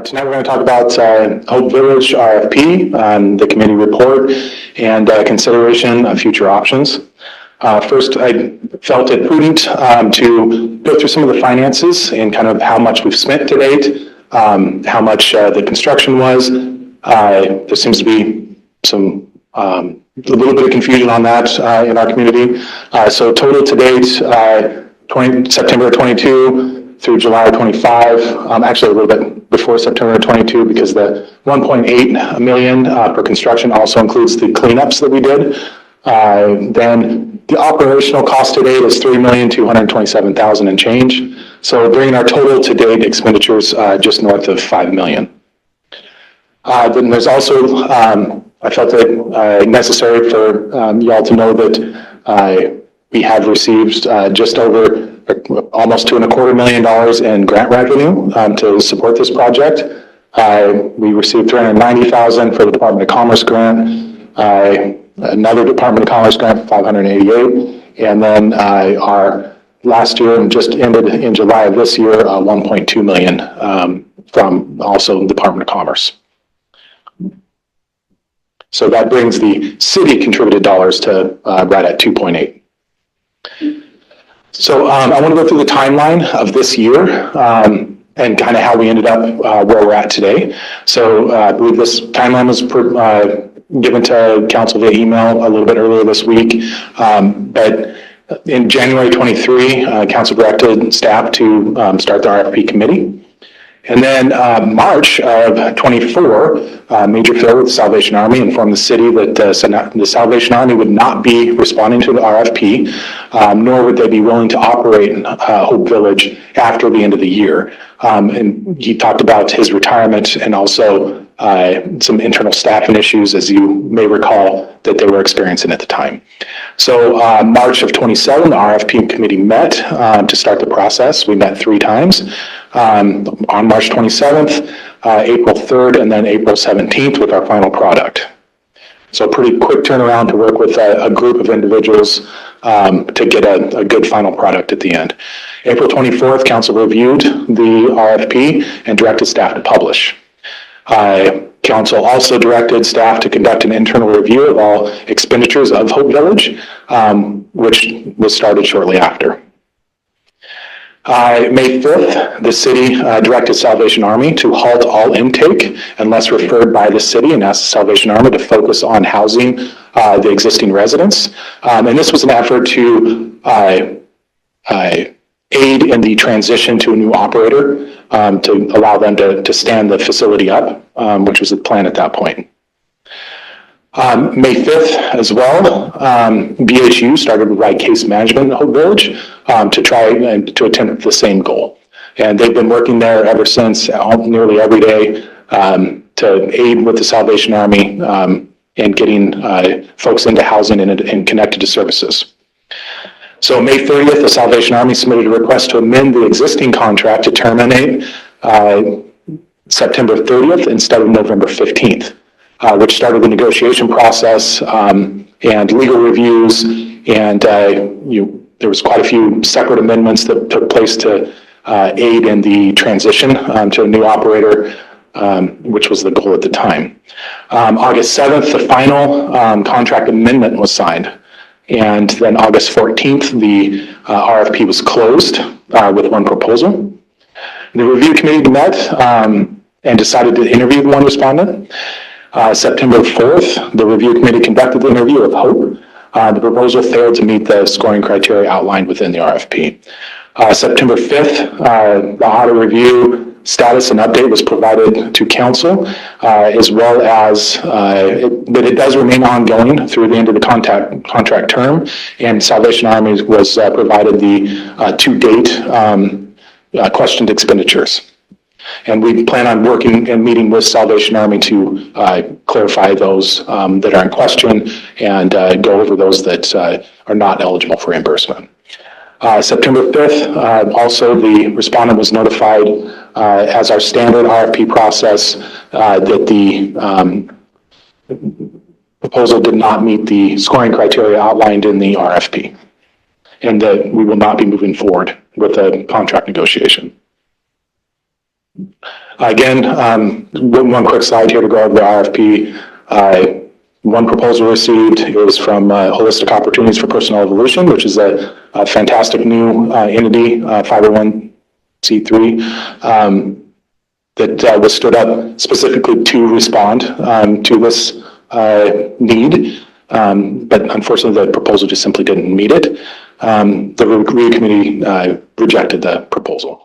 Tonight we're going to talk about Hope Village RFP, the committee report, and consideration of future options. First, I felt it prudent to go through some of the finances and kind of how much we've spent to date, how much the construction was. There seems to be some a little bit of confusion on that in our community. So total to date, September 22 through July 25, actually a little bit before September 22, because the 1.8 million for construction also includes the cleanups that we did. Then the operational cost to date is $3,227,000 and change. So bringing our total to date expenditures just north of $5 million. Then there's also, I felt it necessary for you all to know that we have received just over almost $2.25 million in grant revenue to support this project. We received $390,000 for the Department of Commerce grant, another Department of Commerce grant, $588, and then our last year just ended in July of this year, $1.2 million from also the Department of Commerce. So that brings the city contributed dollars to right at 2.8. So I want to go through the timeline of this year and kind of how we ended up where we're at today. So I believe this timeline was given to council via email a little bit earlier this week. But in January 23, council directed staff to start the RFP committee. And then March of 24, Major Phil with the Salvation Army informed the city that the Salvation Army would not be responding to the RFP, nor would they be willing to operate Hope Village after the end of the year. And he talked about his retirement and also some internal staffing issues, as you may recall, that they were experiencing at the time. So March of 27, the RFP committee met to start the process. We met 3 times. On March 27th, April 3rd, and then April 17th with our final product. So pretty quick turnaround to work with a group of individuals to get a good final product at the end. April 24th, council reviewed the RFP and directed staff to publish. Council also directed staff to conduct an internal review of all expenditures of Hope Village, which was started shortly after. May 5th, the city directed Salvation Army to halt all intake unless referred by the city and asked the Salvation Army to focus on housing the existing residents. And this was an effort to aid in the transition to a new operator to allow them to stand the facility up, which was the plan at that point. May 5th as well, BHU started to write case management in Hope Village to try and to attempt the same goal. And they've been working there ever since, nearly every day, to aid with the Salvation Army in getting folks into housing and connected to services. So May 30th, the Salvation Army submitted a request to amend the existing contract to terminate September 30th instead of November 15th. Which started the negotiation process and legal reviews, and there was quite a few separate amendments that took place to aid in the transition to a new operator, which was the goal at the time. August 7th, the final contract amendment was signed, and then August 14th, the RFP was closed with one proposal. The review committee met and decided to interview the one respondent. September 4th, the review committee conducted the interview of Hope. The proposal failed to meet the scoring criteria outlined within the RFP. September 5th, the audit review status and update was provided to council, as well as that it does remain ongoing through the end of the contract term, and Salvation Army was provided the to-date questioned expenditures. And we plan on working and meeting with Salvation Army to clarify those that are in question and go over those that are not eligible for reimbursement. September 5th, also the respondent was notified as our standard RFP process that the proposal did not meet the scoring criteria outlined in the RFP, and that we will not be moving forward with a contract negotiation. Again, one quick slide here to go over the RFP. One proposal received, it was from Holistic Opportunities for Personal Evolution, which is a fantastic new entity, 501c3, that was stood up specifically to respond to this need. But unfortunately, the proposal just simply didn't meet it. The review committee rejected the proposal.